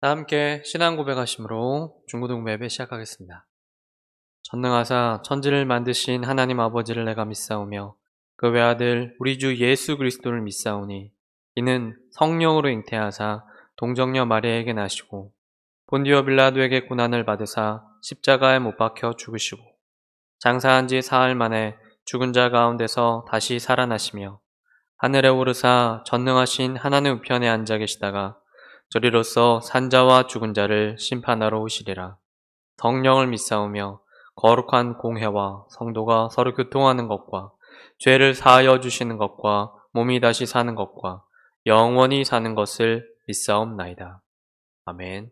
다 함께 신앙 고백하심으로 중고등부 예배 시작하겠습니다. 전능하사 천지를 만드신 하나님 아버지를 내가 믿사오며 그 외아들 우리 주 예수 그리스도를 믿사오니 이는 성령으로 잉태하사 동정녀 마리아에게 나시고 본디오 빌라도에게 고난을 받으사 십자가에 못 박혀 죽으시고 장사한 지 사흘 만에 죽은 자 가운데서 다시 살아나시며 하늘에 오르사 전능하신 하나님 우편에 앉아 계시다가 저리로서 산자와 죽은 자를 심판하러 오시리라. 성령을 믿사오며 거룩한 공회와 성도가 서로 교통하는 것과 죄를 사하여 주시는 것과 몸이 다시 사는 것과 영원히 사는 것을 믿사옵나이다. 아멘.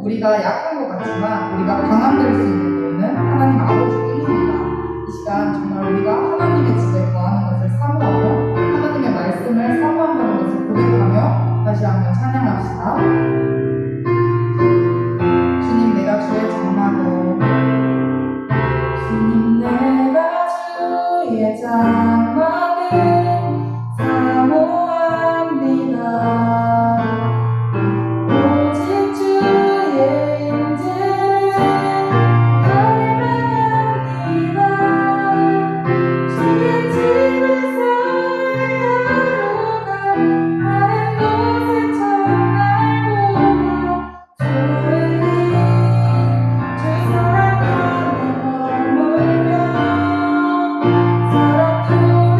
우리가 약한 것 같지만 우리가 강함될 수 있는 분은 하나님 아버지뿐입니다. 이 시간 정말 우리가 하나님의 집에 거하는 것을 사모하며 하나님의 말씀을 사모한다는 것을 고백하며 다시 한번 찬양합시다. 주님 내가 주의 장막고 주님 내가 주의 장막을 사모합니다. 오직 주의 임재를 갈망합니다. 주의 집에서 하루가 다른 곳에 정말 보다 좋으니 주 사랑 안에 머물며 사랑 노래합니다. 내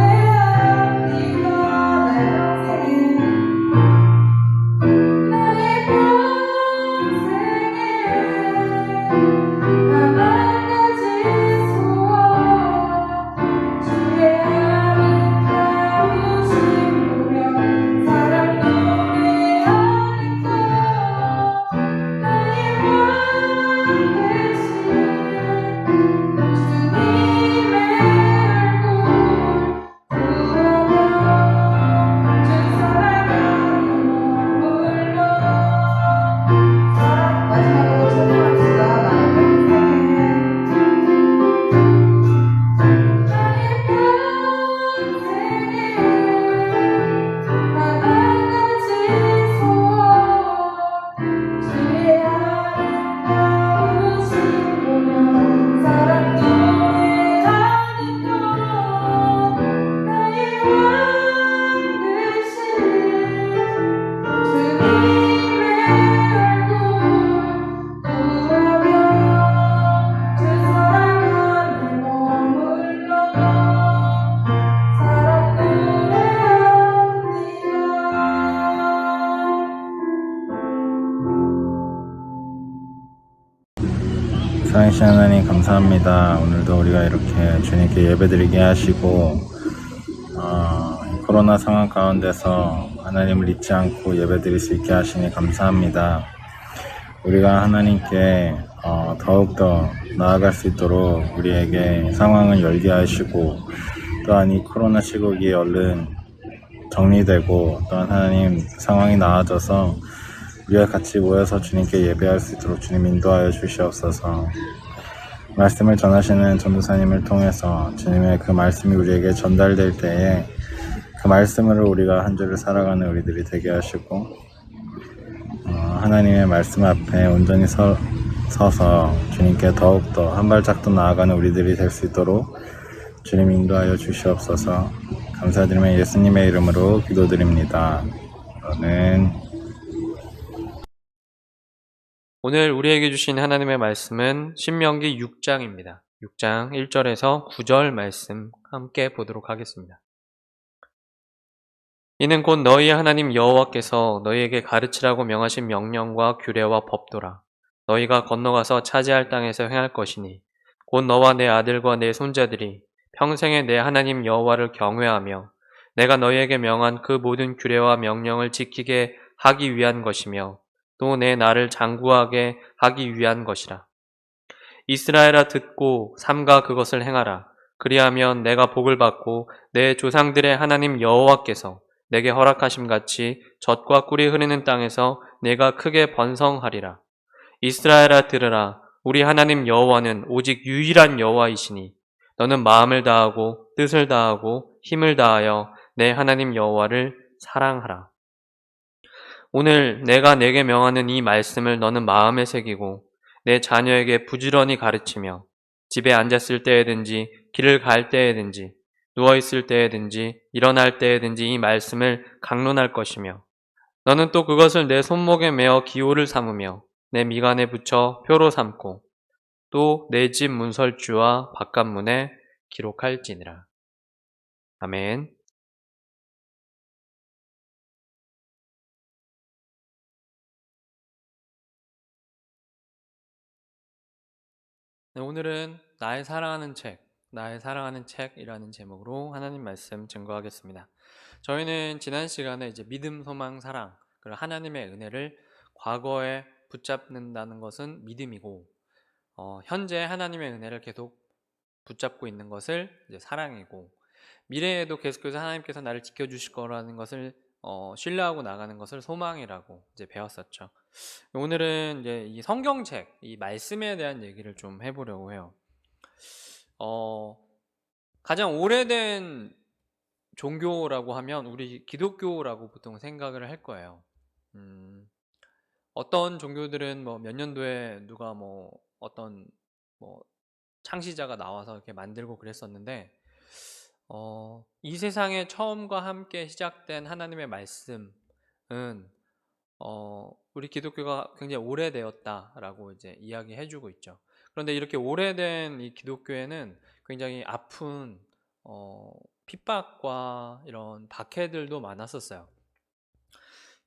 평생에 나의 평생에 단 한 가지 소원 주의 아름다우신 보며 사랑 노래하는 것 나의 왕 되신 주님의 얼굴 구하며 주 사랑 안에 머물러 마지막으로 찬양합시다. 나의 평생에 단 한 가지 소원 주의 아름다우신 보며 사랑 노래하는 것 나의 왕 되신 주님의 얼굴 구하며 주 사랑 안에 머물러 사랑 노래합니다. 살아계신 하나님 감사합니다. 오늘도 우리가 이렇게 주님께 예배드리게 하시고 이 코로나 상황 가운데서 하나님을 잊지 않고 예배드릴 수 있게 하시니 감사합니다. 우리가 하나님께 더욱더 나아갈 수 있도록 우리에게 상황을 열게 하시고 또한 이 코로나 시국이 얼른 정리되고 또한 하나님 상황이 나아져서 우리가 같이 모여서 주님께 예배할 수 있도록 주님 인도하여 주시옵소서. 말씀을 전하시는 전도사님을 통해서 주님의 그 말씀이 우리에게 전달될 때에 그 말씀으로 우리가 한 주를 살아가는 우리들이 되게 하시고 하나님의 말씀 앞에 온전히 서서 주님께 더욱더 한 발짝도 나아가는 우리들이 될 수 있도록 주님 인도하여 주시옵소서. 감사드리며 예수님의 이름으로 기도드립니다. 아멘. 오늘 우리에게 주신 하나님의 말씀은 신명기 6장입니다. 6장 1절에서 9절 말씀 함께 보도록 하겠습니다. 이는 곧 너희의 하나님 여호와께서 너희에게 가르치라고 명하신 명령과 규례와 법도라. 너희가 건너가서 차지할 땅에서 행할 것이니 곧 너와 내 아들과 내 손자들이 평생에 내 하나님 여호와를 경외하며 내가 너희에게 명한 그 모든 규례와 명령을 지키게 하기 위한 것이며 또 내 나를 장구하게 하기 위한 것이라. 이스라엘아 듣고 삼가 그것을 행하라. 그리하면 내가 복을 받고 내 조상들의 하나님 여호와께서 내게 허락하심 같이 젖과 꿀이 흐르는 땅에서 내가 크게 번성하리라. 이스라엘아 들으라. 우리 하나님 여호와는 오직 유일한 여호와이시니 너는 마음을 다하고 뜻을 다하고 힘을 다하여 내 하나님 여호와를 사랑하라. 오늘 내가 내게 명하는 이 말씀을 너는 마음에 새기고 내 자녀에게 부지런히 가르치며 집에 앉았을 때에든지 길을 갈 때에든지 누워있을 때에든지 일어날 때에든지 이 말씀을 강론할 것이며 너는 또 그것을 내 손목에 메어 기호를 삼으며 내 미간에 붙여 표로 삼고 또 내 집 문설주와 바깥문에 기록할지니라. 아멘. 네, 오늘은 나의 사랑하는 책이라는 제목으로 하나님 말씀 증거하겠습니다. 저희는 지난 시간에 이제 믿음, 소망, 사랑, 그리고 하나님의 은혜를 과거에 붙잡는다는 것은 믿음이고, 현재 하나님의 은혜를 계속 붙잡고 있는 것을 이제 사랑이고, 미래에도 계속해서 하나님께서 나를 지켜주실 거라는 것을 신뢰하고 나가는 것을 소망이라고 이제 배웠었죠. 오늘은 이제 이 성경책, 이 말씀에 대한 얘기를 좀 해보려고 해요. 가장 오래된 종교라고 하면 우리 기독교라고 보통 생각을 할 거예요. 어떤 종교들은 뭐 몇 년도에 누가 뭐 어떤 뭐 창시자가 나와서 이렇게 만들고 그랬었는데, 이 세상에 처음과 함께 시작된 하나님의 말씀은 우리 기독교가 굉장히 오래되었다라고 이제 이야기해주고 있죠. 그런데 이렇게 오래된 이 기독교에는 굉장히 아픈 핍박과 이런 박해들도 많았었어요.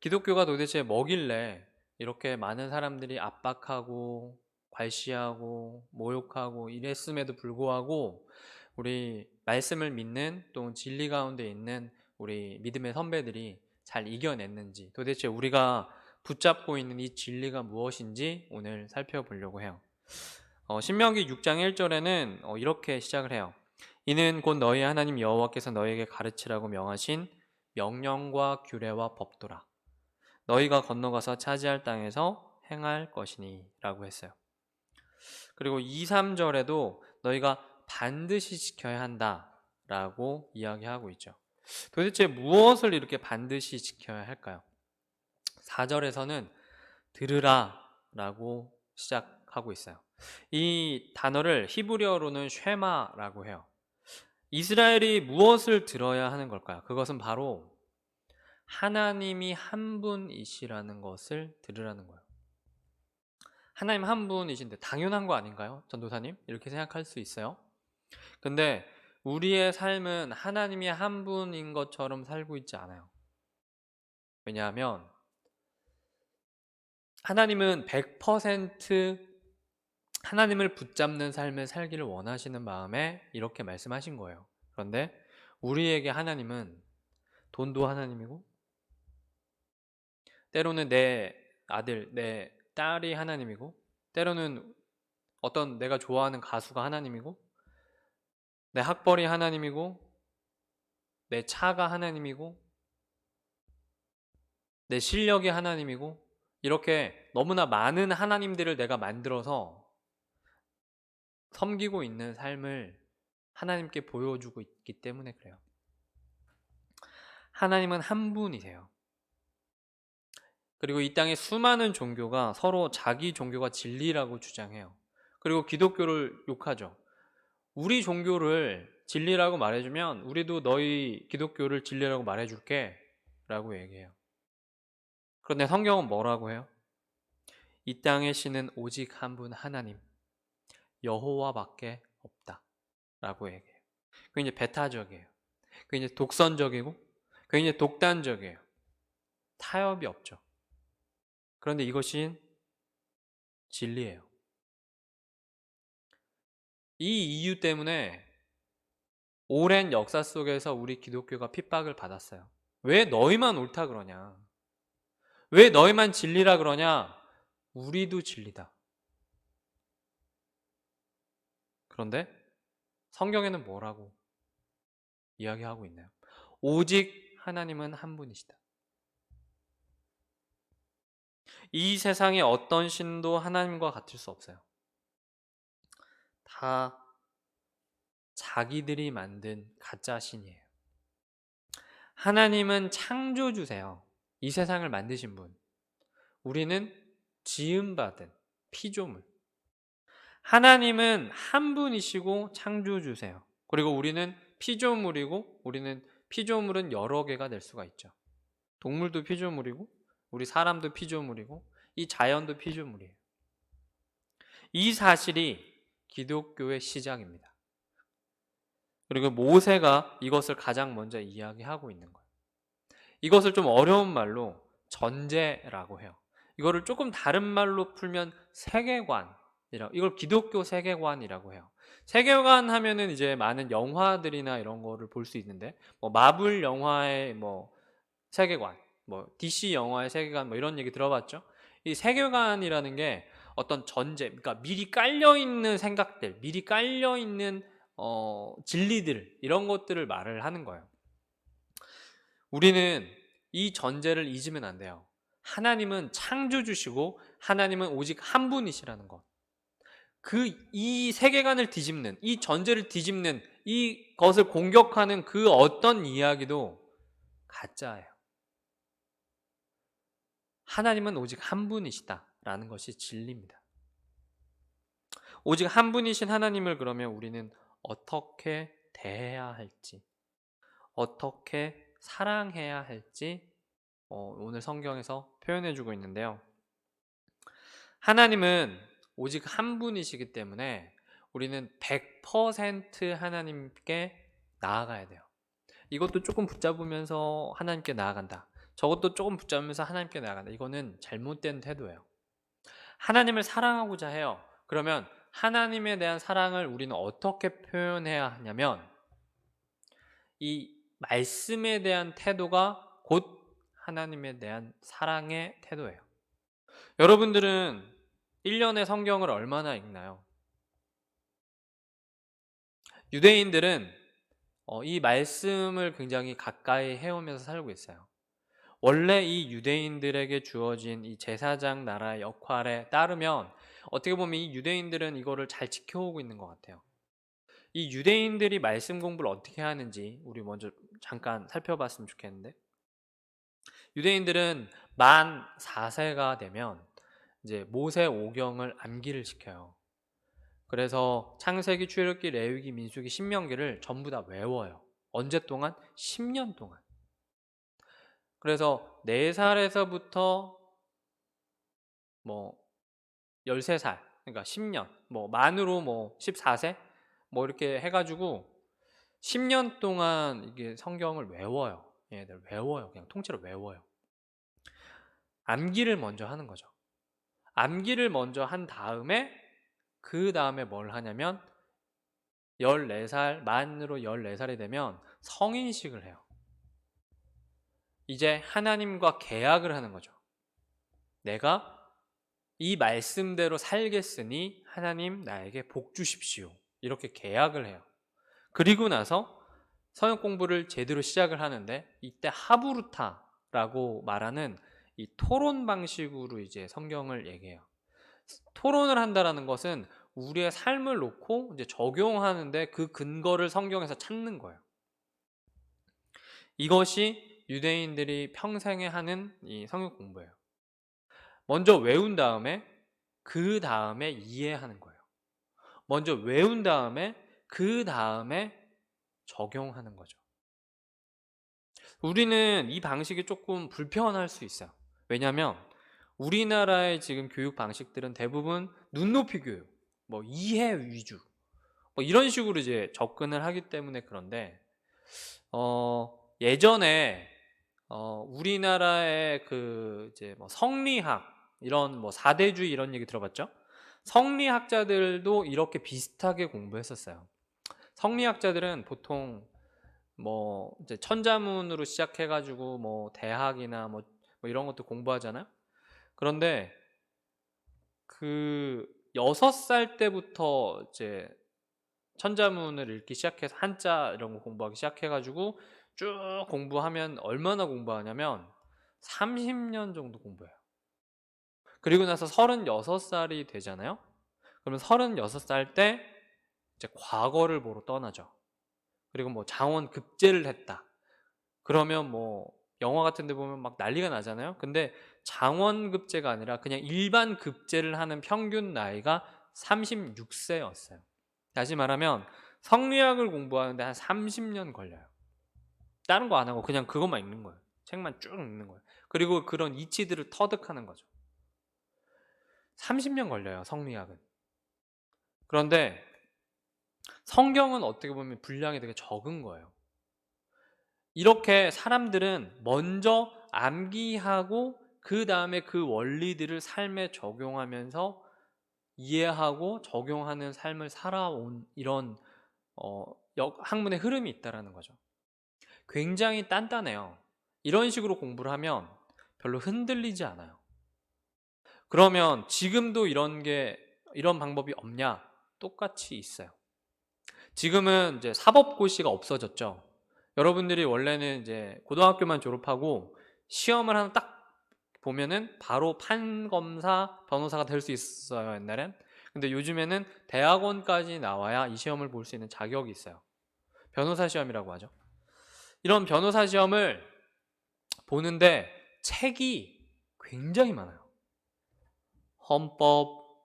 기독교가 도대체 뭐길래 이렇게 많은 사람들이 압박하고 괄시하고 모욕하고 이랬음에도 불구하고 우리 말씀을 믿는 또 진리 가운데 있는 우리 믿음의 선배들이 잘 이겨냈는지, 도대체 우리가 붙잡고 있는 이 진리가 무엇인지 오늘 살펴보려고 해요. 신명기 6장 1절에는 이렇게 시작을 해요. 이는 곧 너희 하나님 여호와께서 너희에게 가르치라고 명하신 명령과 규례와 법도라. 너희가 건너가서 차지할 땅에서 행할 것이니 라고 했어요. 그리고 2, 3절에도 너희가 반드시 지켜야 한다 라고 이야기하고 있죠. 도대체 무엇을 이렇게 반드시 지켜야 할까요? 4절에서는 들으라 라고 시작하고 있어요. 이 단어를 히브리어로는 쉐마라고 해요. 이스라엘이 무엇을 들어야 하는 걸까요? 그것은 바로 하나님이 한 분이시라는 것을 들으라는 거예요. 하나님 한 분이신데 당연한 거 아닌가요? 전도사님? 이렇게 생각할 수 있어요. 근데 우리의 삶은 하나님이 한 분인 것처럼 살고 있지 않아요. 왜냐하면 하나님은 100% 하나님을 붙잡는 삶을 살기를 원하시는 마음에 이렇게 말씀하신 거예요. 그런데 우리에게 하나님은 돈도 하나님이고, 때로는 내 아들, 내 딸이 하나님이고, 때로는 어떤 내가 좋아하는 가수가 하나님이고, 내 학벌이 하나님이고, 내 차가 하나님이고, 내 실력이 하나님이고, 이렇게 너무나 많은 하나님들을 내가 만들어서 섬기고 있는 삶을 하나님께 보여주고 있기 때문에 그래요. 하나님은 한 분이세요. 그리고 이 땅의 수많은 종교가 서로 자기 종교가 진리라고 주장해요. 그리고 기독교를 욕하죠. 우리 종교를 진리라고 말해주면 우리도 너희 기독교를 진리라고 말해줄게 라고 얘기해요. 그런데 성경은 뭐라고 해요? 이 땅의 신은 오직 한 분 하나님 여호와밖에 없다 라고 얘기해요. 그게 이제 배타적이에요. 그게 이제 독선적이고 그게 이제 독단적이에요. 타협이 없죠. 그런데 이것이 진리예요. 이 이유 때문에 오랜 역사 속에서 우리 기독교가 핍박을 받았어요. 왜 너희만 옳다 그러냐? 왜 너희만 진리라 그러냐? 우리도 진리다. 그런데 성경에는 뭐라고 이야기하고 있나요? 오직 하나님은 한 분이시다. 이 세상의 어떤 신도 하나님과 같을 수 없어요. 다 자기들이 만든 가짜 신이에요. 하나님은 창조주세요. 이 세상을 만드신 분. 우리는 지음받은 피조물. 하나님은 한 분이시고 창조주세요. 그리고 우리는 피조물이고, 우리는 피조물은 여러 개가 될 수가 있죠. 동물도 피조물이고, 우리 사람도 피조물이고, 이 자연도 피조물이에요. 이 사실이 기독교의 시작입니다. 그리고 모세가 이것을 가장 먼저 이야기하고 있는 거예요. 이것을 좀 어려운 말로 전제라고 해요. 이거를 조금 다른 말로 풀면 세계관이라고, 이걸 기독교 세계관이라고 해요. 세계관 하면은 이제 많은 영화들이나 이런 거를 볼 수 있는데, 뭐 마블 영화의 뭐 세계관, 뭐 DC 영화의 세계관, 뭐 이런 얘기 들어봤죠? 이 세계관이라는 게 어떤 전제, 그러니까 미리 깔려있는 생각들, 미리 깔려있는 진리들, 이런 것들을 말을 하는 거예요. 우리는 이 전제를 잊으면 안 돼요. 하나님은 창조주시고 하나님은 오직 한 분이시라는 것. 이 세계관을 뒤집는, 이 전제를 뒤집는, 이것을 공격하는 그 어떤 이야기도 가짜예요. 하나님은 오직 한 분이시다라는 것이 진리입니다. 오직 한 분이신 하나님을 그러면 우리는 어떻게 대해야 할지, 어떻게 사랑해야 할지 오늘 성경에서 표현해주고 있는데요. 하나님은 오직 한 분이시기 때문에 우리는 100% 하나님께 나아가야 돼요. 이것도 조금 붙잡으면서 하나님께 나아간다, 저것도 조금 붙잡으면서 하나님께 나아간다, 이거는 잘못된 태도예요. 하나님을 사랑하고자 해요. 그러면 하나님에 대한 사랑을 우리는 어떻게 표현해야 하냐면 이 말씀에 대한 태도가 곧 하나님에 대한 사랑의 태도예요. 여러분들은 1년에 성경을 얼마나 읽나요? 유대인들은 이 말씀을 굉장히 가까이 해오면서 살고 있어요. 원래 이 유대인들에게 주어진 이 제사장 나라의 역할에 따르면 어떻게 보면 이 유대인들은 이거를 잘 지켜오고 있는 것 같아요. 이 유대인들이 말씀 공부를 어떻게 하는지 우리 먼저 잠깐 살펴봤으면 좋겠는데, 유대인들은 만 4세가 되면 이제 모세 오경을 암기를 시켜요. 그래서 창세기, 출애굽기, 레위기, 민수기, 신명기를 전부 다 외워요. 언제 동안? 10년 동안. 그래서 4살에서부터 뭐 13살, 그러니까 10년, 뭐 만으로 뭐 14세, 뭐 이렇게 해가지고 10년 동안 이게 성경을 외워요. 얘네들 외워요. 그냥 통째로 외워요. 암기를 먼저 하는 거죠. 암기를 먼저 한 다음에 그 다음에 뭘 하냐면 14살, 만으로 14살이 되면 성인식을 해요. 이제 하나님과 계약을 하는 거죠. 내가 이 말씀대로 살겠으니 하나님 나에게 복 주십시오, 이렇게 계약을 해요. 그리고 나서 성역 공부를 제대로 시작을 하는데, 이때 하부르타라고 말하는 이 토론 방식으로 이제 성경을 얘기해요. 토론을 한다라는 것은 우리의 삶을 놓고 이제 적용하는데 그 근거를 성경에서 찾는 거예요. 이것이 유대인들이 평생에 하는 이 성역 공부예요. 먼저 외운 다음에 그 다음에 이해하는 거예요. 먼저 외운 다음에 그 다음에 적용하는 거죠. 우리는 이 방식이 조금 불편할 수 있어요. 왜냐하면 우리나라의 지금 교육 방식들은 대부분 눈높이 교육, 뭐 이해 위주, 뭐 이런 식으로 이제 접근을 하기 때문에 그런데 예전에 우리나라의 그 이제 뭐 성리학, 이런 뭐 사대주의 이런 얘기 들어봤죠? 성리학자들도 이렇게 비슷하게 공부했었어요. 성리학자들은 보통 뭐 이제 천자문으로 시작해가지고 뭐 대학이나 뭐 이런 것도 공부하잖아요. 그런데 그 6살 때부터 이제 천자문을 읽기 시작해서 한자 이런 거 공부하기 시작해가지고 쭉 공부하면 얼마나 공부하냐면 30년 정도 공부해요. 그리고 나서 36살이 되잖아요. 그러면 36살 때 이제 과거를 보러 떠나죠. 그리고 뭐 장원 급제를 했다, 그러면 뭐 영화 같은 데 보면 막 난리가 나잖아요. 근데 장원 급제가 아니라 그냥 일반 급제를 하는 평균 나이가 36세였어요. 다시 말하면 성리학을 공부하는데 한 30년 걸려요. 다른 거 안 하고 그냥 그것만 읽는 거예요. 책만 쭉 읽는 거예요. 그리고 그런 이치들을 터득하는 거죠. 30년 걸려요, 성리학은. 그런데 성경은 어떻게 보면 분량이 되게 적은 거예요. 이렇게 사람들은 먼저 암기하고 그 다음에 그 원리들을 삶에 적용하면서 이해하고 적용하는 삶을 살아온 이런 학문의 흐름이 있다는 거죠. 굉장히 단단해요. 이런 식으로 공부를 하면 별로 흔들리지 않아요. 그러면 지금도 이런 방법이 없냐? 똑같이 있어요. 지금은 이제 사법고시가 없어졌죠. 여러분들이 원래는 이제 고등학교만 졸업하고 시험을 하나 딱 보면은 바로 판검사, 변호사가 될 수 있었어요, 옛날엔. 근데 요즘에는 대학원까지 나와야 이 시험을 볼 수 있는 자격이 있어요. 변호사 시험이라고 하죠. 이런 변호사 시험을 보는데 책이 굉장히 많아요. 헌법,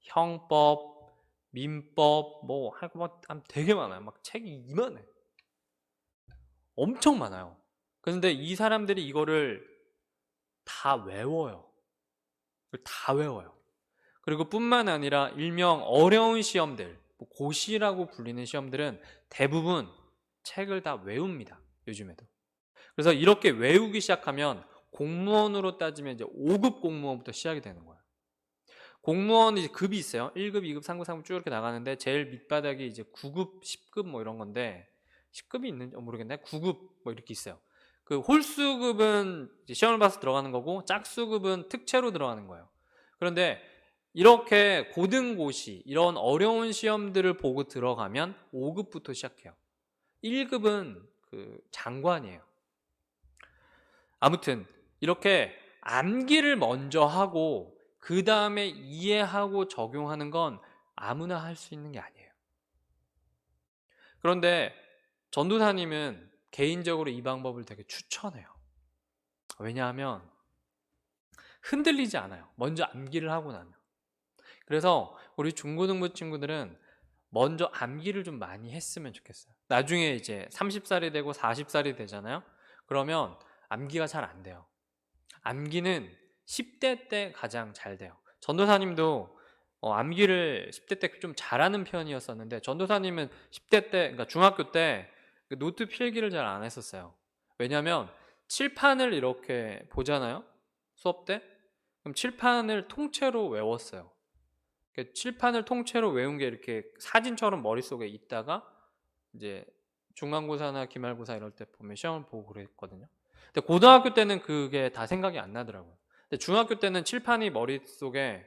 형법, 민법, 뭐 하고 막 되게 많아요. 막 책이 이만해. 엄청 많아요. 그런데 이 사람들이 이거를 다 외워요. 다 외워요. 그리고 뿐만 아니라 일명 어려운 시험들, 뭐 고시라고 불리는 시험들은 대부분 책을 다 외웁니다. 요즘에도. 그래서 이렇게 외우기 시작하면 공무원으로 따지면 이제 5급 공무원부터 시작이 되는 거예요. 공무원 이제 급이 있어요. 1급, 2급, 3급, 4급 쭉 이렇게 나가는데 제일 밑바닥이 이제 9급, 10급 뭐 이런 건데 10급이 있는지 모르겠네. 9급 뭐 이렇게 있어요. 그 홀수급은 이제 시험을 봐서 들어가는 거고 짝수급은 특채로 들어가는 거예요. 그런데 이렇게 고등고시 이런 어려운 시험들을 보고 들어가면 5급부터 시작해요. 1급은 그 장관이에요. 아무튼 이렇게 암기를 먼저 하고 그 다음에 이해하고 적용하는 건 아무나 할 수 있는 게 아니에요. 그런데 전도사님은 개인적으로 이 방법을 되게 추천해요. 왜냐하면 흔들리지 않아요. 먼저 암기를 하고 나면. 그래서 우리 중고등부 친구들은 먼저 암기를 좀 많이 했으면 좋겠어요. 나중에 이제 30살이 되고 40살이 되잖아요. 그러면 암기가 잘 안 돼요. 암기는 10대 때 가장 잘 돼요. 전도사님도 암기를 10대 때 좀 잘하는 편이었었는데 전도사님은 10대 때, 그러니까 중학교 때 노트 필기를 잘 안 했었어요. 왜냐하면 칠판을 이렇게 보잖아요. 수업 때. 그럼 칠판을 통째로 외웠어요. 칠판을 통째로 외운 게 이렇게 사진처럼 머릿속에 있다가 이제 중간고사나 기말고사 이럴 때 보면 시험을 보고 그랬거든요. 근데 고등학교 때는 그게 다 생각이 안 나더라고요. 근데 중학교 때는 칠판이 머릿속에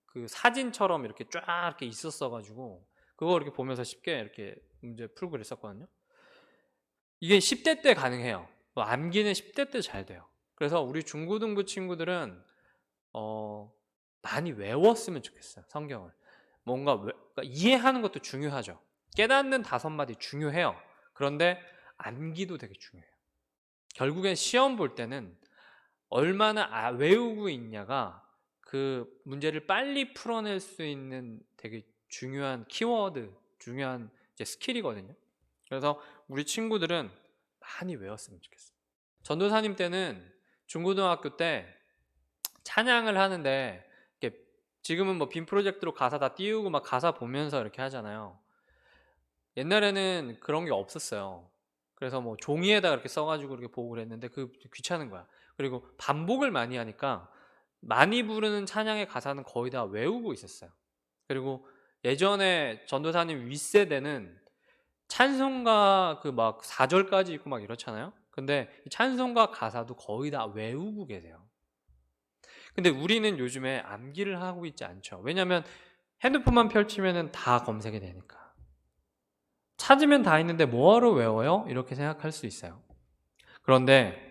그 사진처럼 이렇게 쫙 이렇게 있었어가지고 그거 이렇게 보면서 쉽게 이렇게 문제 풀고 그랬었거든요. 이게 10대 때 가능해요. 암기는 10대 때 잘 돼요. 그래서 우리 중고등부 친구들은 많이 외웠으면 좋겠어요. 성경을. 뭔가 그러니까 이해하는 것도 중요하죠. 깨닫는 5마디 중요해요. 그런데 암기도 되게 중요해요. 결국엔 시험 볼 때는 얼마나 외우고 있냐가 그 문제를 빨리 풀어낼 수 있는 되게 중요한 키워드, 중요한 이제 스킬이거든요. 그래서 우리 친구들은 많이 외웠으면 좋겠어요. 전도사님 때는 중고등학교 때 찬양을 하는데 이렇게 지금은 뭐 빔 프로젝트로 가사 다 띄우고 막 가사 보면서 이렇게 하잖아요. 옛날에는 그런 게 없었어요. 그래서 뭐 종이에다 이렇게 써가지고 이렇게 보고 그랬는데 그 귀찮은 거야. 그리고 반복을 많이 하니까 많이 부르는 찬양의 가사는 거의 다 외우고 있었어요. 그리고 예전에 전도사님 윗세대는 찬송가 그 막 4절까지 있고 막 이렇잖아요. 근데 찬송가 가사도 거의 다 외우고 계세요. 근데 우리는 요즘에 암기를 하고 있지 않죠. 왜냐면 핸드폰만 펼치면 다 검색이 되니까. 찾으면 다 있는데 뭐하러 외워요? 이렇게 생각할 수 있어요. 그런데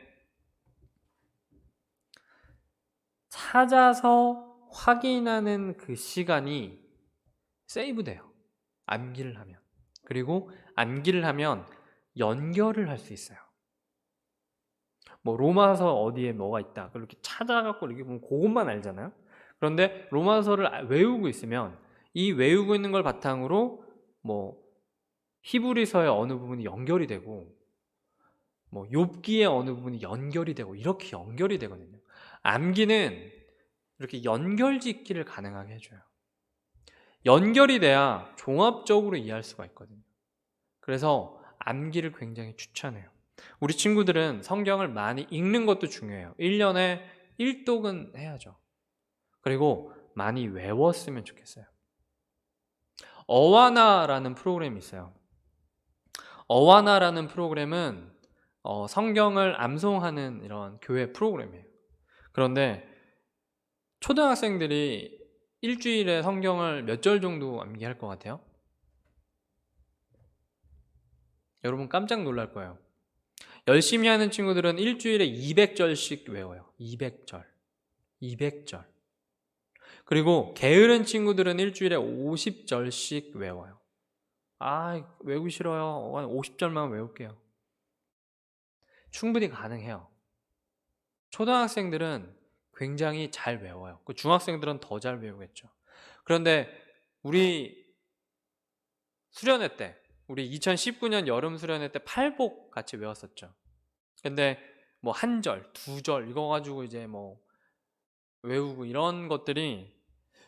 찾아서 확인하는 그 시간이 세이브 돼요. 암기를 하면. 그리고 암기를 하면 연결을 할 수 있어요. 뭐 로마서 어디에 뭐가 있다. 그렇게 찾아갖고 이렇게 보면 그것만 알잖아요. 그런데 로마서를 외우고 있으면 이 외우고 있는 걸 바탕으로 뭐 히브리서의 어느 부분이 연결이 되고 뭐 욥기의 어느 부분이 연결이 되고 이렇게 연결이 되거든요. 암기는 이렇게 연결짓기를 가능하게 해줘요. 연결이 돼야 종합적으로 이해할 수가 있거든요. 그래서 암기를 굉장히 추천해요. 우리 친구들은 성경을 많이 읽는 것도 중요해요. 1년에 1독은 해야죠. 그리고 많이 외웠으면 좋겠어요. 어와나라는 프로그램이 있어요. 어와나라는 프로그램은 성경을 암송하는 이런 교회 프로그램이에요. 그런데 초등학생들이 일주일에 성경을 몇 절 정도 암기할 것 같아요? 여러분 깜짝 놀랄 거예요. 열심히 하는 친구들은 일주일에 200절씩 외워요. 200절. 200절. 그리고 게으른 친구들은 일주일에 50절씩 외워요. 외우기 싫어요. 50절만 외울게요. 충분히 가능해요. 초등학생들은 굉장히 잘 외워요. 중학생들은 더 잘 외우겠죠. 그런데 우리 수련회 때, 우리 2019년 여름 수련회 때 팔복 같이 외웠었죠. 근데 뭐 한 절, 두 절 이거 가지고 이제 뭐 외우고 이런 것들이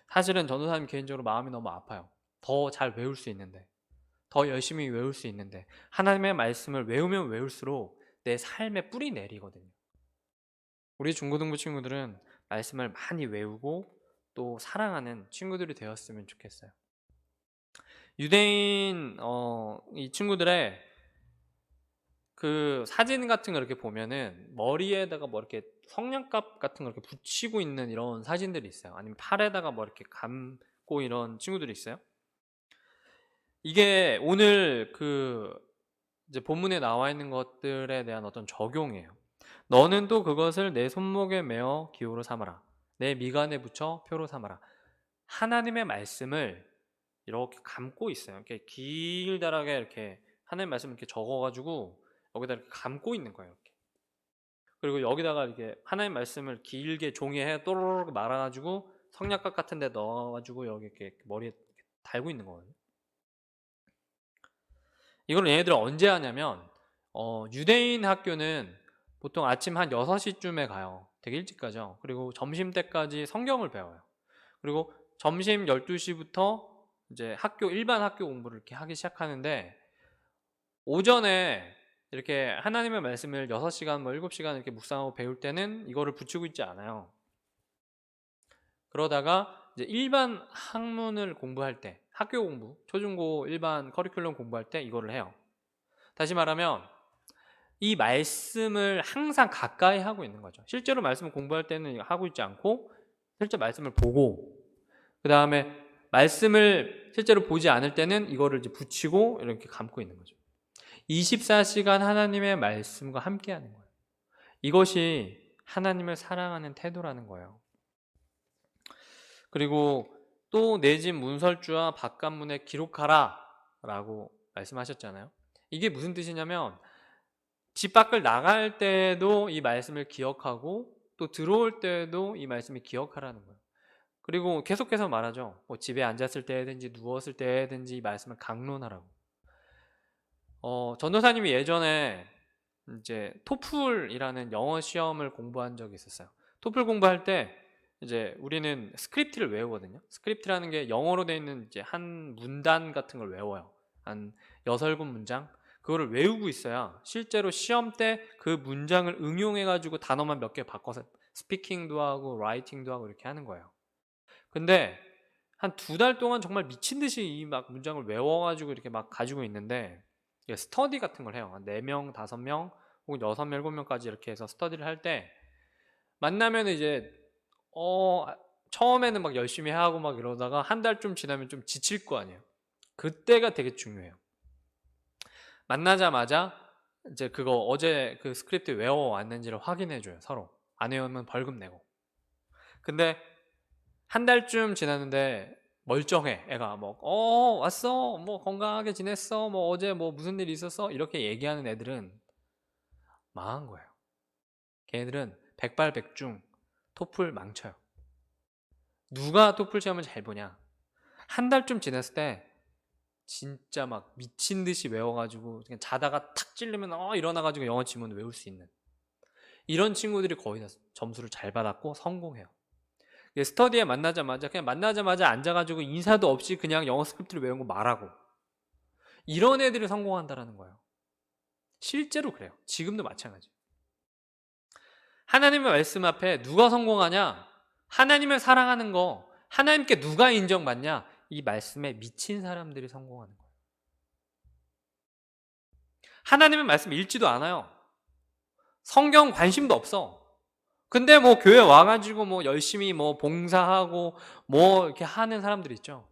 사실은 전도사님 개인적으로 마음이 너무 아파요. 더 잘 외울 수 있는데, 더 열심히 외울 수 있는데 하나님의 말씀을 외우면 외울수록 내 삶에 뿌리 내리거든요. 우리 중고등부 친구들은 말씀을 많이 외우고 또 사랑하는 친구들이 되었으면 좋겠어요. 유대인 이 친구들의 그 사진 같은 거 이렇게 보면은 머리에다가 뭐 이렇게 성냥갑 같은 거 이렇게 붙이고 있는 이런 사진들이 있어요. 아니면 팔에다가 뭐 이렇게 감고 이런 친구들이 있어요. 이게 오늘 그 이제 본문에 나와 있는 것들에 대한 어떤 적용이에요. 너는 또 그것을 내 손목에 메어 기호로 삼아라. 내 미간에 붙여 표로 삼아라. 하나님의 말씀을 이렇게 감고 있어요. 이렇게 길다랗게 이렇게 하나님의 말씀을 이렇게 적어가지고 여기다 이렇게 감고 있는 거예요. 이렇게. 그리고 여기다가 이렇게 하나님의 말씀을 길게 종이에 또르르 말아가지고 성냥갑 같은 데 넣어가지고 여기 이렇게 머리에 달고 있는 거거든요. 이걸 얘네들은 언제 하냐면 유대인 학교는 보통 아침 한 6시쯤에 가요. 되게 일찍 가죠. 그리고 점심때까지 성경을 배워요. 그리고 점심 12시부터 이제 일반 학교 공부를 이렇게 하기 시작하는데 오전에 이렇게 하나님의 말씀을 6시간, 뭐 7시간 이렇게 묵상하고 배울 때는 이거를 붙이고 있지 않아요. 그러다가 이제 일반 학문을 공부할 때, 학교 공부, 초중고 일반 커리큘럼 공부할 때 이거를 해요. 다시 말하면 이 말씀을 항상 가까이 하고 있는 거죠. 실제로 말씀을 공부할 때는 하고 있지 않고 실제 말씀을 보고 그 다음에 말씀을 실제로 보지 않을 때는 이거를 이제 붙이고 이렇게 감고 있는 거죠. 24시간 하나님의 말씀과 함께 하는 거예요. 이것이 하나님을 사랑하는 태도라는 거예요. 그리고 또 내 집 문설주와 바깥문에 기록하라 라고 말씀하셨잖아요. 이게 무슨 뜻이냐면 집 밖을 나갈 때도 이 말씀을 기억하고 또 들어올 때도 이 말씀을 기억하라는 거예요. 그리고 계속해서 말하죠. 뭐 집에 앉았을 때든지 누웠을 때든지 이 말씀을 강론하라고. 전도사님이 예전에 이제 토플이라는 영어 시험을 공부한 적이 있었어요. 토플 공부할 때 이제 우리는 스크립트를 외우거든요. 스크립트라는 게 영어로 되어 있는 이제 한 문단 같은 걸 외워요. 한 6-7 문장. 그거를 외우고 있어야 실제로 시험 때 그 문장을 응용해가지고 단어만 몇 개 바꿔서 스피킹도 하고 라이팅도 하고 이렇게 하는 거예요. 근데 한 2달 동안 정말 미친 듯이 이 막 문장을 외워가지고 이렇게 막 가지고 있는데 스터디 같은 걸 해요. 한 4명, 5명 혹은 6명, 7명까지 이렇게 해서 스터디를 할 때 만나면 이제 처음에는 막 열심히 하고 막 이러다가 한 달쯤 지나면 좀 지칠 거 아니에요. 그때가 되게 중요해요. 만나자마자 이제 그거 어제 그 스크립트 외워왔는지를 확인해줘요. 서로. 안 외우면 벌금 내고. 근데 한 달쯤 지났는데 멀쩡해. 애가 뭐 왔어. 뭐 건강하게 지냈어. 뭐 어제 뭐 무슨 일 있었어. 이렇게 얘기하는 애들은 망한 거예요. 걔네들은 백발백중 토플 망쳐요. 누가 토플 시험을 잘 보냐? 한 달쯤 지났을 때 진짜 막 미친 듯이 외워가지고 그냥 자다가 탁 찔리면 일어나가지고 영어 지문 외울 수 있는 이런 친구들이 거의 다 점수를 잘 받았고 성공해요. 스터디에 만나자마자 앉아가지고 인사도 없이 그냥 영어 스크립트를 외운 거 말하고 이런 애들이 성공한다라는 거예요. 실제로 그래요. 지금도 마찬가지. 하나님의 말씀 앞에 누가 성공하냐? 하나님을 사랑하는 거, 하나님께 누가 인정받냐? 이 말씀에 미친 사람들이 성공하는 거예요. 하나님의 말씀 읽지도 않아요. 성경 관심도 없어. 근데 뭐 교회 와가지고 뭐 열심히 뭐 봉사하고 뭐 이렇게 하는 사람들 있죠.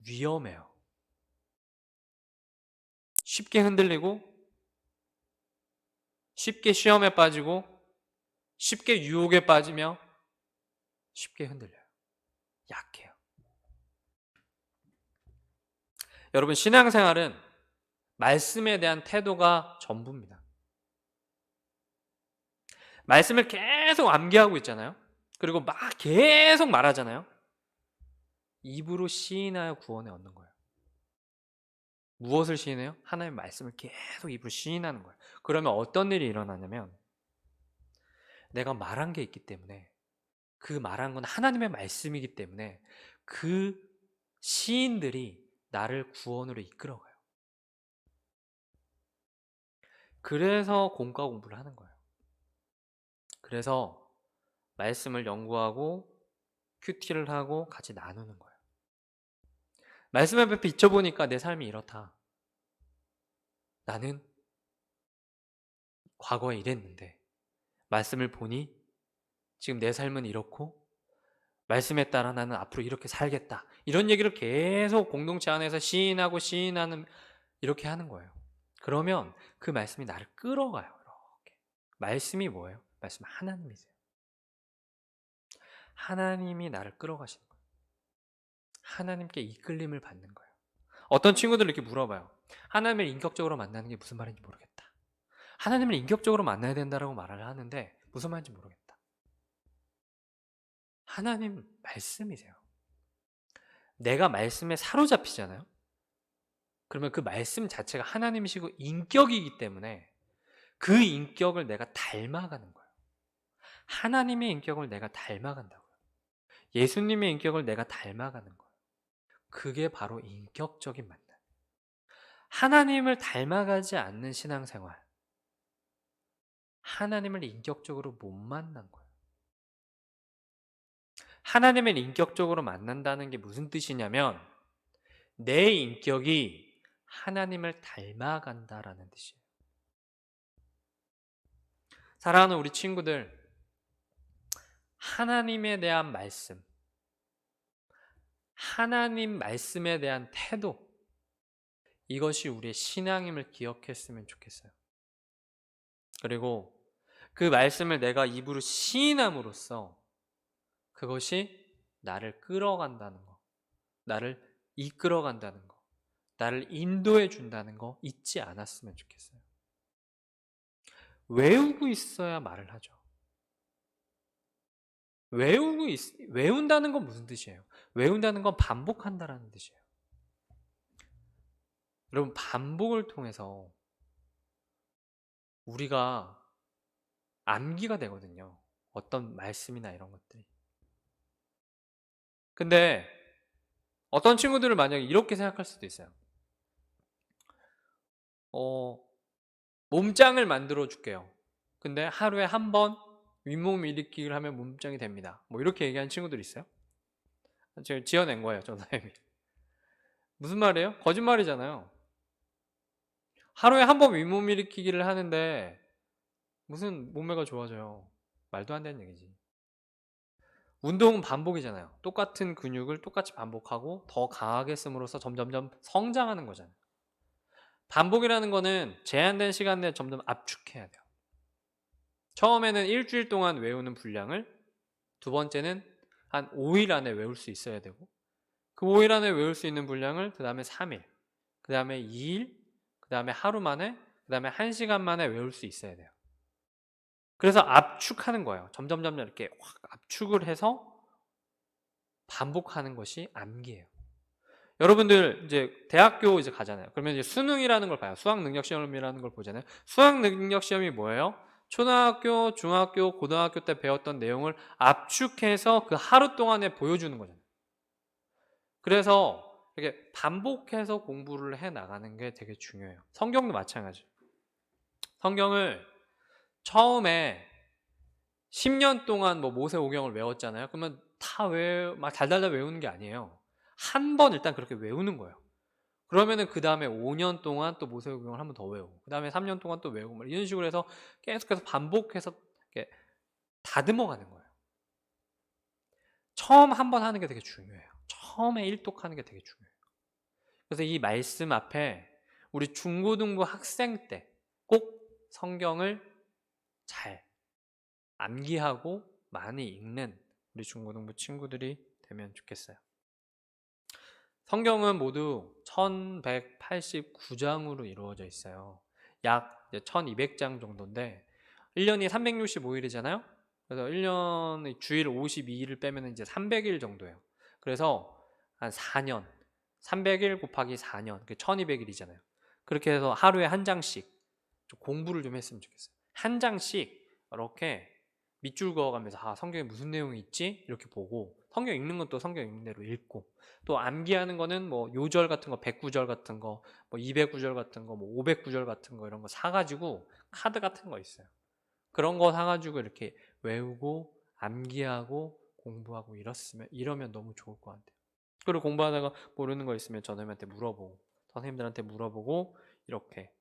위험해요. 쉽게 흔들리고, 쉽게 시험에 빠지고, 쉽게 유혹에 빠지며, 쉽게 흔들려요. 약해요. 여러분, 신앙생활은 말씀에 대한 태도가 전부입니다. 말씀을 계속 암기하고 있잖아요. 그리고 막 계속 말하잖아요. 입으로 시인하여 구원을 얻는 거예요. 무엇을 시인해요? 하나님의 말씀을 계속 입으로 시인하는 거예요. 그러면 어떤 일이 일어나냐면 내가 말한 게 있기 때문에 그 말한 건 하나님의 말씀이기 때문에 그 시인들이 나를 구원으로 이끌어가요. 그래서 공과 공부를 하는 거예요. 그래서 말씀을 연구하고 큐티를 하고 같이 나누는 거예요. 말씀 앞에 비춰보니까 내 삶이 이렇다. 나는 과거에 이랬는데 말씀을 보니 지금 내 삶은 이렇고 말씀에 따라 나는 앞으로 이렇게 살겠다. 이런 얘기를 계속 공동체 안에서 시인하고 시인하는 이렇게 하는 거예요. 그러면 그 말씀이 나를 끌어가요. 이렇게. 말씀이 뭐예요? 말씀 하나님이세요. 하나님이 나를 끌어가시는 거예요. 하나님께 이끌림을 받는 거예요. 어떤 친구들 이렇게 물어봐요. 하나님을 인격적으로 만나는 게 무슨 말인지 모르겠다. 하나님을 인격적으로 만나야 된다라고 말을 하는데 무슨 말인지 모르겠다. 하나님 말씀이세요. 내가 말씀에 사로잡히잖아요. 그러면 그 말씀 자체가 하나님이시고 인격이기 때문에 그 인격을 내가 닮아가는 거예요. 하나님의 인격을 내가 닮아간다고요. 예수님의 인격을 내가 닮아가는 거예요. 그게 바로 인격적인 만남. 하나님을 닮아가지 않는 신앙생활, 하나님을 인격적으로 못 만난 거예요. 하나님을 인격적으로 만난다는 게 무슨 뜻이냐면 내 인격이 하나님을 닮아간다라는 뜻이에요. 사랑하는 우리 친구들, 하나님에 대한 말씀, 하나님 말씀에 대한 태도, 이것이 우리의 신앙임을 기억했으면 좋겠어요. 그리고 그 말씀을 내가 입으로 시인함으로써 그것이 나를 끌어간다는 거, 나를 이끌어간다는 거, 나를 인도해 준다는 거 잊지 않았으면 좋겠어요. 외우고 있어야 말을 하죠. 외운다는 건 무슨 뜻이에요? 외운다는 건 반복한다라는 뜻이에요. 여러분, 반복을 통해서 우리가 암기가 되거든요. 어떤 말씀이나 이런 것들이. 근데 어떤 친구들은 만약에 이렇게 생각할 수도 있어요. 몸짱을 만들어 줄게요. 근데 하루에 한 번 윗몸 일으키기를 하면 몸짱이 됩니다. 뭐 이렇게 얘기하는 친구들 있어요? 제가 지어낸 거예요, 전사님이. 무슨 말이에요? 거짓말이잖아요. 하루에 한 번 윗몸 일으키기를 하는데 무슨 몸매가 좋아져요? 말도 안 되는 얘기지. 운동은 반복이잖아요. 똑같은 근육을 똑같이 반복하고 더 강하게 씀으로써 점점점 성장하는 거잖아요. 반복이라는 거는 제한된 시간 내에 점점 압축해야 돼요. 처음에는 일주일 동안 외우는 분량을 두 번째는 한 5일 안에 외울 수 있어야 되고 그 5일 안에 외울 수 있는 분량을 그 다음에 3일, 그 다음에 2일, 그 다음에 하루 만에, 그 다음에 1시간 만에 외울 수 있어야 돼요. 그래서 압축하는 거예요. 점점 이렇게 확 압축을 해서 반복하는 것이 암기예요. 여러분들 이제 대학교 이제 가잖아요. 그러면 이제 수능이라는 걸 봐요. 수학 능력 시험이라는 걸 보잖아요. 수학 능력 시험이 뭐예요? 초등학교, 중학교, 고등학교 때 배웠던 내용을 압축해서 그 하루 동안에 보여주는 거잖아요. 그래서 이렇게 반복해서 공부를 해 나가는 게 되게 중요해요. 성경도 마찬가지예요. 성경을 처음에 10년 동안 뭐 모세오경을 외웠잖아요. 그러면 막 달달달 외우는 게 아니에요. 한 번 일단 그렇게 외우는 거예요. 그러면은 그 다음에 5년 동안 또 모세오경을 한 번 더 외우고, 그 다음에 3년 동안 또 외우고, 뭐 이런 식으로 해서 계속해서 반복해서 이렇게 다듬어가는 거예요. 처음 한 번 하는 게 되게 중요해요. 처음에 일독하는 게 되게 중요해요. 그래서 이 말씀 앞에 우리 중고등부 학생 때 꼭 성경을 잘 암기하고 많이 읽는 우리 중고등부 친구들이 되면 좋겠어요. 성경은 모두 1189장으로 이루어져 있어요. 약 1200장 정도인데 1년이 365일이잖아요. 그래서 1년의 주일 52일을 빼면 이제 300일 정도예요. 그래서 한 4년, 300일 곱하기 4년, 그 1200일이잖아요. 그렇게 해서 하루에 한 장씩 좀 공부를 좀 했으면 좋겠어요. 한 장씩 이렇게 밑줄 그어가면서 성경에 무슨 내용이 있지? 이렇게 보고, 성경 읽는 건 또 성경 읽는 대로 읽고, 또 암기하는 거는 뭐 요절 같은 거, 109절 같은 거, 뭐 209절 같은 거, 뭐 509절 같은 거 이런 거 사가지고 카드 같은 거 있어요. 그런 거 사가지고 이렇게 외우고 암기하고 공부하고 이러면 너무 좋을 것 같아요. 그리고 공부하다가 모르는 거 있으면 선생님한테 물어보고, 선생님들한테 물어보고 이렇게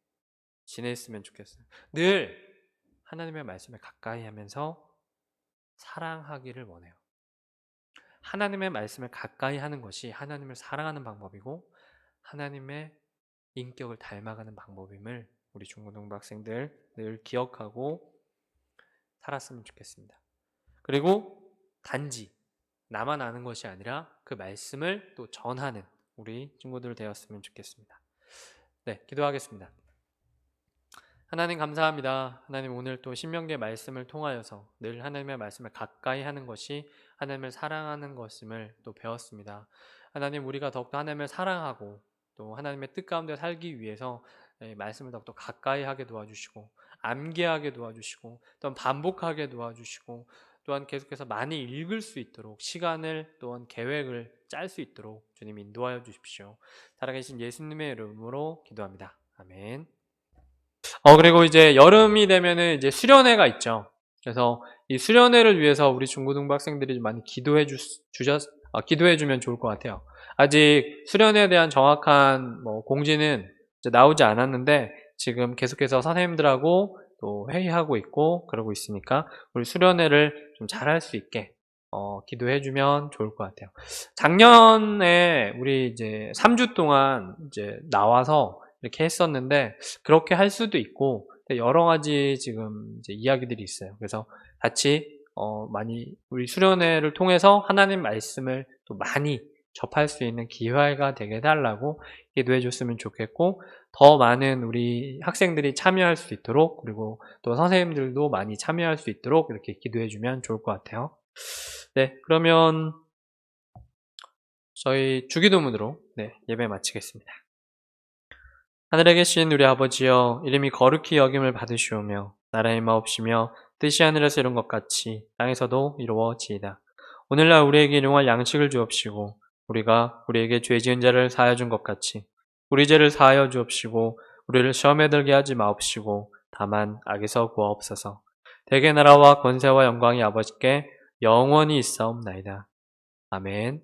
지냈으면 좋겠어요. 늘 하나님의 말씀을 가까이 하면서 사랑하기를 원해요. 하나님의 말씀을 가까이 하는 것이 하나님을 사랑하는 방법이고 하나님의 인격을 닮아가는 방법임을 우리 중고등부 학생들 늘 기억하고 살았으면 좋겠습니다. 그리고 단지 나만 아는 것이 아니라 그 말씀을 또 전하는 우리 친구들 되었으면 좋겠습니다. 네, 기도하겠습니다. 하나님 감사합니다. 하나님 오늘 또 신명기의 말씀을 통하여서 늘 하나님의 말씀을 가까이 하는 것이 하나님을 사랑하는 것임을 또 배웠습니다. 하나님 우리가 더욱더 하나님을 사랑하고 또 하나님의 뜻 가운데 살기 위해서 말씀을 더욱더 가까이 하게 도와주시고 암기하게 도와주시고 또한 반복하게 도와주시고 또한 계속해서 많이 읽을 수 있도록 시간을 또한 계획을 짤 수 있도록 주님 인도하여 주십시오. 살아계신 예수님의 이름으로 기도합니다. 아멘. 그리고 이제 여름이 되면은 이제 수련회가 있죠. 그래서 이 수련회를 위해서 우리 중고등부 학생들이 좀 많이 기도해 주면 좋을 것 같아요. 아직 수련회에 대한 정확한 공지는 이제 나오지 않았는데 지금 계속해서 선생님들하고 또 회의하고 있고 그러고 있으니까 우리 수련회를 좀 잘할 수 있게 기도해 주면 좋을 것 같아요. 작년에 우리 이제 3주 동안 이제 나와서 이렇게 했었는데 그렇게 할 수도 있고 여러 가지 지금 이제 이야기들이 있어요. 그래서 같이 많이 우리 수련회를 통해서 하나님 말씀을 또 많이 접할 수 있는 기회가 되게 해달라고 기도해 줬으면 좋겠고 더 많은 우리 학생들이 참여할 수 있도록 그리고 또 선생님들도 많이 참여할 수 있도록 이렇게 기도해 주면 좋을 것 같아요. 네, 그러면 저희 주기도문으로 예배 마치겠습니다. 하늘에 계신 우리 아버지여, 이름이 거룩히 여김을 받으시오며 나라의 마옵시며 뜻이 하늘에서 이룬 것 같이 땅에서도 이루어지이다. 오늘날 우리에게 일용할 양식을 주옵시고 우리가 우리에게 죄 지은 자를 사하여 준 것 같이 우리 죄를 사하여 주옵시고 우리를 시험에 들게 하지 마옵시고 다만 악에서 구하옵소서. 대개 나라와 권세와 영광이 아버지께 영원히 있사옵나이다. 아멘.